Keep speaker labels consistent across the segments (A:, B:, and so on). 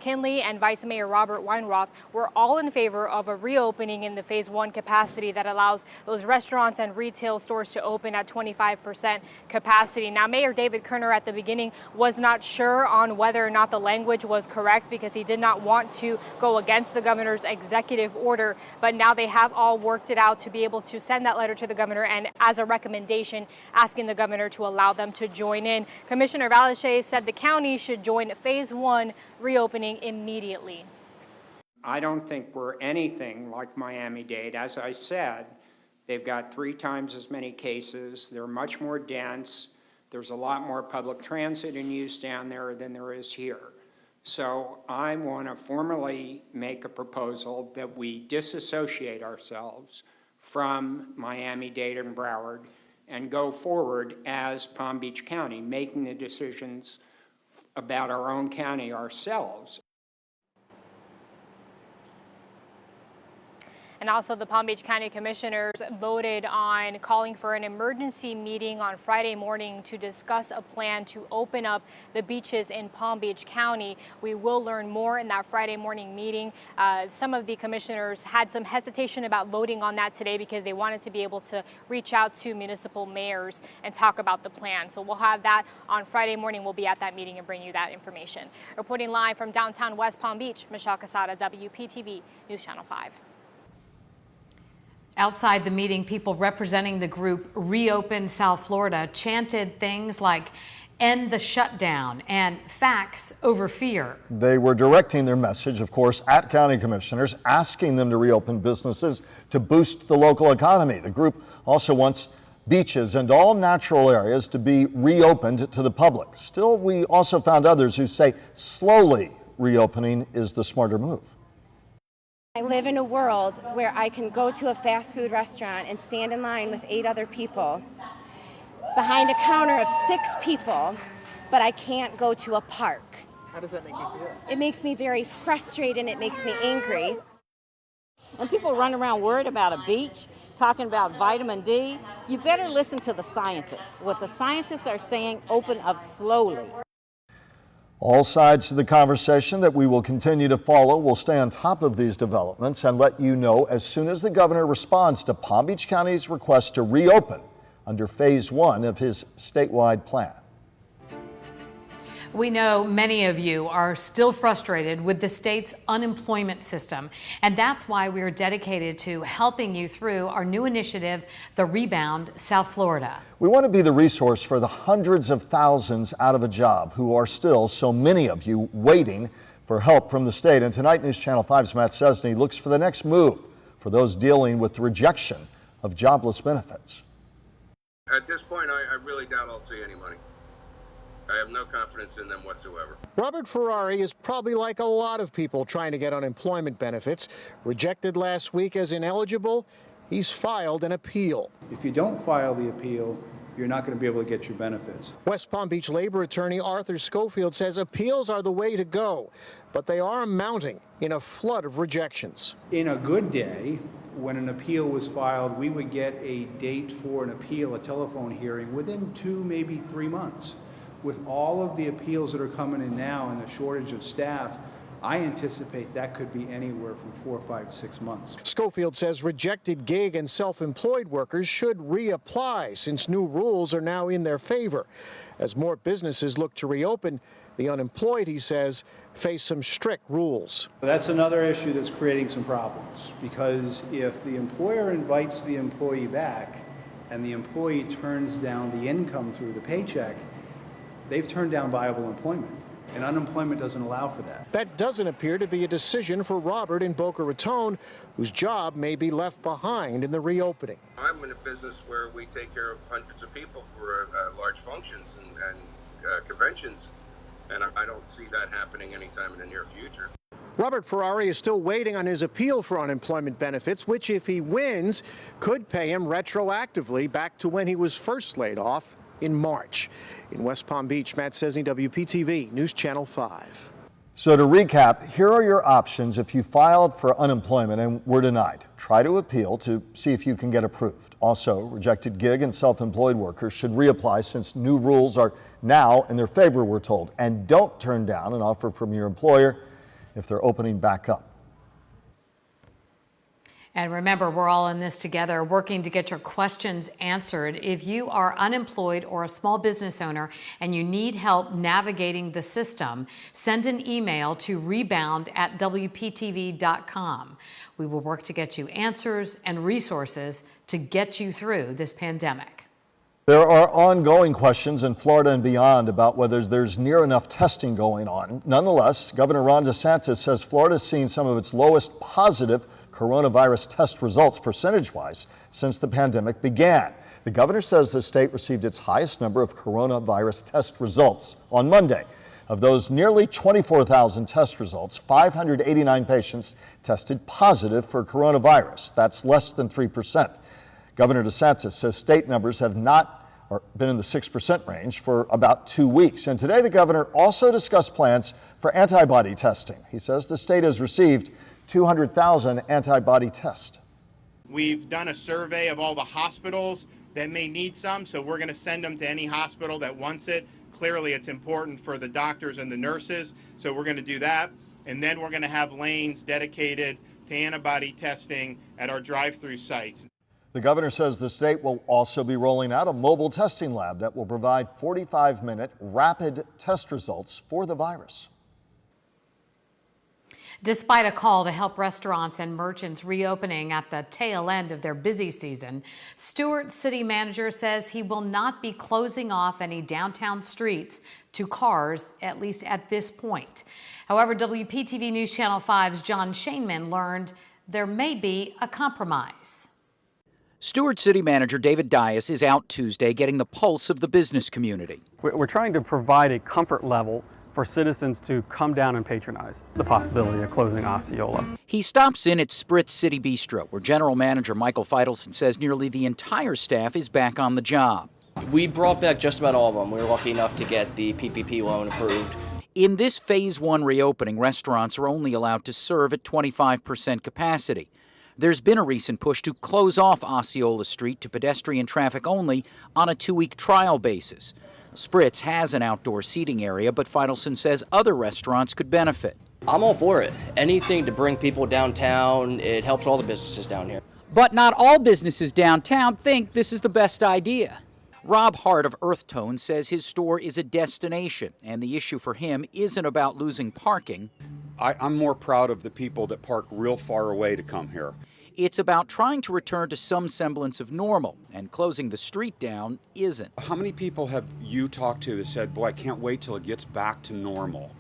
A: McKinley and Vice Mayor Robert Weinroth were all in favor of a reopening in the phase 1 capacity that allows those restaurants and retail stores to open at 25% capacity. Now, Mayor David Kerner at the beginning was not sure on whether or not the language was correct because he did not want to go against the governor's executive order, but now they have all worked it out to be able to send that letter to the governor and as a recommendation asking the governor to allow them to join in. Commissioner VALECHE said the county should join phase 1 reopening immediately.
B: I don't think we're anything like Miami-Dade. As I said, they've got 3 times as many cases. They're much more dense. There's a lot more public transit in use down there than there is here. So I want to formally make a proposal that we disassociate ourselves from Miami-Dade and Broward and go forward as Palm Beach County, making the decisions about our own county ourselves.
A: And also the Palm Beach County Commissioners voted on calling for an emergency meeting on Friday morning to discuss a plan to open up the beaches in Palm Beach County. We will learn more in that Friday morning meeting. Some of the commissioners had some hesitation about voting on that today because they wanted to be able to reach out to municipal mayors and talk about the plan. So we'll have that on Friday morning. We'll be at that meeting and bring you that information. Reporting live from downtown West Palm Beach, Michelle QUESADA, WPTV News Channel 5.
C: Outside the meeting, people representing the group Reopen South Florida chanted things like "end the shutdown" and "facts over fear."
D: They were directing their message, of course, at county commissioners, asking them to reopen businesses to boost the local economy. The group also wants beaches and all natural areas to be reopened to the public. Still, we also found others who say slowly reopening is the smarter move.
E: I live in a world where I can go to a fast food restaurant and stand in line with 8 other people behind a counter of 6 people, but I can't go to a park.
F: How does that make you feel?
E: It makes me very frustrated and it makes me angry.
G: And people run around worried about a beach, talking about vitamin D. You better listen to the scientists. What the scientists are saying, open up slowly.
D: All sides to the conversation that we will continue to follow. We'll stay on top of these developments and let you know as soon as the governor responds to Palm Beach County's request to reopen under phase 1 of his statewide plan.
C: We know many of you are still frustrated with the state's unemployment system, and that's why we're dedicated to helping you through our new initiative, the Rebound South Florida.
D: We want to be the resource for the hundreds of thousands out of a job who are still, so many of you, waiting for help from the state. And tonight, News Channel 5's Matt Sesney looks for the next move for those dealing with the rejection of jobless benefits.
H: At this point, I really doubt I'll see any money. I have no confidence in them whatsoever.
F: Robert Ferrari is probably like a lot of people trying to get unemployment benefits. Rejected last week as ineligible, he's filed an appeal.
I: If you don't file the appeal, you're not going to be able to get your benefits.
F: West Palm Beach labor attorney Arthur Schofield says appeals are the way to go, but they are mounting in a flood of rejections.
I: In a good day, when an appeal was filed, we would get a date for an appeal, a telephone hearing, within 2, maybe 3 months. With all of the appeals that are coming in now and the shortage of staff, I anticipate that could be anywhere from 4, 5, 6 months.
F: Schofield says rejected gig and self-employed workers should reapply since new rules are now in their favor. As more businesses look to reopen, the unemployed, he says, face some strict rules.
I: That's another issue that's creating some problems, because if the employer invites the employee back and the employee turns down the income through the paycheck, they've turned down viable employment, and unemployment doesn't allow for that.
F: That doesn't appear to be a decision for Robert in Boca Raton, whose job may be left behind in the reopening.
H: I'm in a business where we take care of hundreds of people for large functions and conventions, and I don't see that happening anytime in the near future.
F: Robert Ferrari is still waiting on his appeal for unemployment benefits, which, if he wins, could pay him retroactively back to when he was first laid off in March. In West Palm Beach, Matt Sesney, WPTV News Channel 5.
D: So to recap, here are your options if you filed for unemployment and were denied. Try to appeal to see if you can get approved. Also, rejected gig and self-employed workers should reapply since new rules are now in their favor, we're told. And don't turn down an offer from your employer if they're opening back up.
C: And remember, we're all in this together, working to get your questions answered. If you are unemployed or a small business owner and you need help navigating the system, send an email to rebound@wptv.com. We will work to get you answers and resources to get you through this pandemic.
D: There are ongoing questions in Florida and beyond about whether there's near enough testing going on. Nonetheless, Governor Ron DeSantis says Florida has seen some of its lowest positive coronavirus test results percentage-wise since the pandemic began. The governor says the state received its highest number of coronavirus test results on Monday. Of those nearly 24,000 test results, 589 patients tested positive for coronavirus. That's less than 3%. Governor DeSantis says state numbers have not been in the 6% range for about 2 weeks. And today the governor also discussed plans for antibody testing. He says the state has received 200,000 antibody tests.
J: We've done a survey of all the hospitals that may need some, so we're going to send them to any hospital that wants it. Clearly, it's important for the doctors and the nurses, so we're going to do that. And then we're going to have lanes dedicated to antibody testing at our drive-through sites.
D: The governor says the state will also be rolling out a mobile testing lab that will provide 45-minute rapid test results for the virus.
C: Despite a call to help restaurants and merchants reopening at the tail end of their busy season, Stuart city manager says he will not be closing off any downtown streets to cars, at least at this point. However, WPTV News Channel 5's John Shainman learned there may be a compromise.
K: Stuart City Manager David DYESS is out Tuesday getting the pulse of the business community.
L: We're trying to provide a comfort level for citizens to come down and patronize the possibility of closing Osceola.
K: He stops in at Spritz City Bistro, where General Manager Michael Feidelson says nearly the entire staff is back on the job.
M: We brought back just about all of them. We were lucky enough to get the PPP loan approved.
K: In this Phase 1 reopening, restaurants are only allowed to serve at 25% capacity. There's been a recent push to close off Osceola Street to pedestrian traffic only on a 2-week trial basis. Spritz has an outdoor seating area, but Feidelson says other restaurants could benefit.
M: I'm all for it. Anything to bring people downtown, it helps all the businesses down here.
K: But not all businesses downtown think this is the best idea. Rob Hart of Earth Tone says his store is a destination, and the issue for him isn't about losing parking.
N: I'm more proud of the people that park real far away to come here.
K: It's about trying to return to some semblance of normal, and closing the street down isn't.
N: How many people have you talked to that said, boy, I can't wait till it gets back to normal?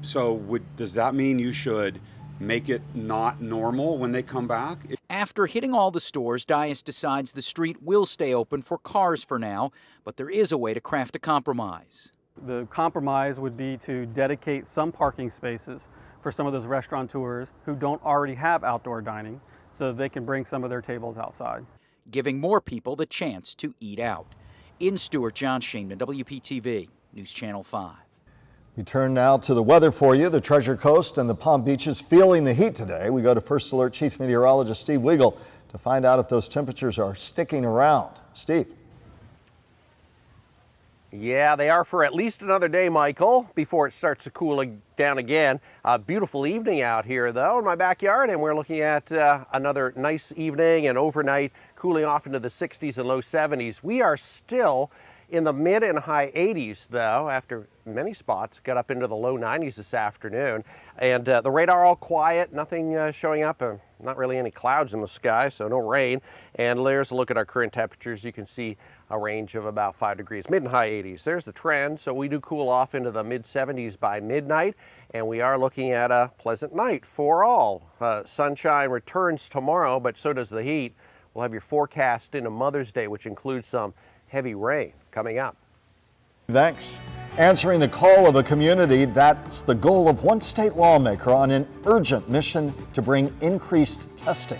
N: So does that mean you should make it not normal when they come back?
K: After hitting all the stores, DYESS decides the street will stay open for cars for now, but there is a way to craft a compromise.
L: The compromise would be to dedicate some parking spaces for some of those restaurateurs who don't already have outdoor dining, so they can bring some of their tables outside.
K: Giving more people the chance to eat out. In Stuart, John Shainman, WPTV News Channel 5.
D: We turn now to the weather for you. The Treasure Coast and the Palm Beaches feeling the heat today. We go to First Alert Chief Meteorologist Steve WEAGLE to find out if those temperatures are sticking around. Steve.
O: Yeah, they are for at least another day, Michael, before it starts to cool down again. Beautiful evening out here, though, in my backyard, and we're looking at another nice evening and overnight cooling off into the 60s and low 70s. We are still in the mid and high 80s, though, after many spots got up into the low 90s this afternoon. And the radar all quiet, nothing showing up, not really any clouds in the sky, so no rain. And there's a look at our current temperatures. You can see a range of about 5 degrees, mid and high 80s. There's the trend. So we do cool off into the mid 70s by midnight, and we are looking at a pleasant night for all. Sunshine returns tomorrow, but so does the heat. We'll have your forecast into Mother's Day, which includes some heavy rain coming up.
D: Thanks. Answering the call of a community, that's the goal of one state lawmaker on an urgent mission to bring increased testing.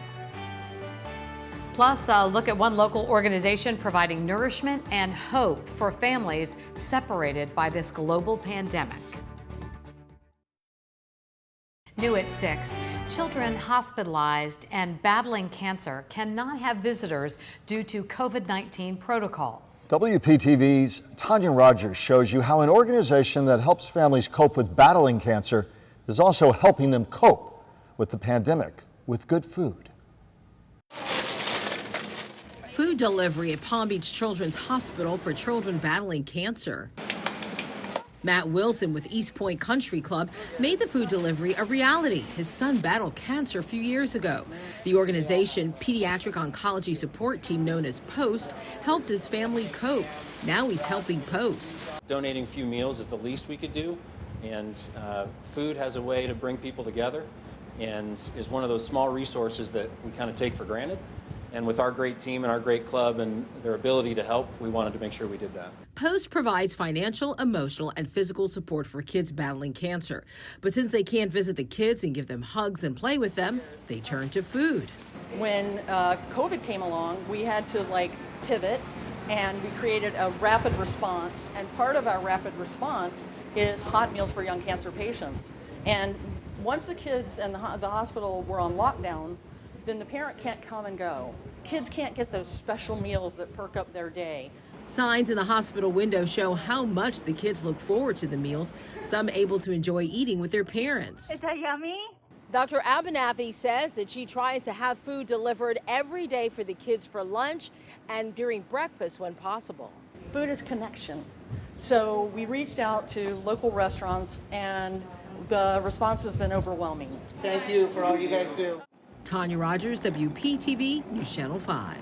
C: Plus, a look at one local organization providing nourishment and hope for families separated by this global pandemic. New at 6, children hospitalized and battling cancer cannot have visitors due to COVID-19 protocols.
D: WPTV's Tanya Rogers shows you how an organization that helps families cope with battling cancer is also helping them cope with the pandemic with good food.
P: Food delivery at Palm Beach Children's Hospital for children battling cancer. Matt Wilson with East Point Country Club made the food delivery a reality. His son battled cancer a few years ago. The organization, Pediatric Oncology Support Team known as POST, helped his family cope. Now he's helping POST.
Q: Donating a few meals is the least we could do, and food has a way to bring people together and is one of those small resources that we kind of take for granted. And with our great team and our great club and their ability to help, we wanted to make sure we did that.
P: POST provides financial, emotional, and physical support for kids battling cancer. But since they can't visit the kids and give them hugs and play with them, they turn to food.
R: When COVID came along, we had to pivot, and we created a rapid response. And part of our rapid response is hot meals for young cancer patients. And once the kids and the hospital were on lockdown, then the parent can't come and go. Kids can't get those special meals that perk up their day.
P: Signs in the hospital window show how much the kids look forward to the meals, some able to enjoy eating with their parents.
S: Is that yummy?
T: Dr. Abenathy says that she tries to have food delivered every day for the kids for lunch and during breakfast when possible.
R: Food is connection. So we reached out to local restaurants, and the response has been overwhelming.
U: Thank you for all you guys do.
P: Tanya Rogers, WPTV News Channel 5.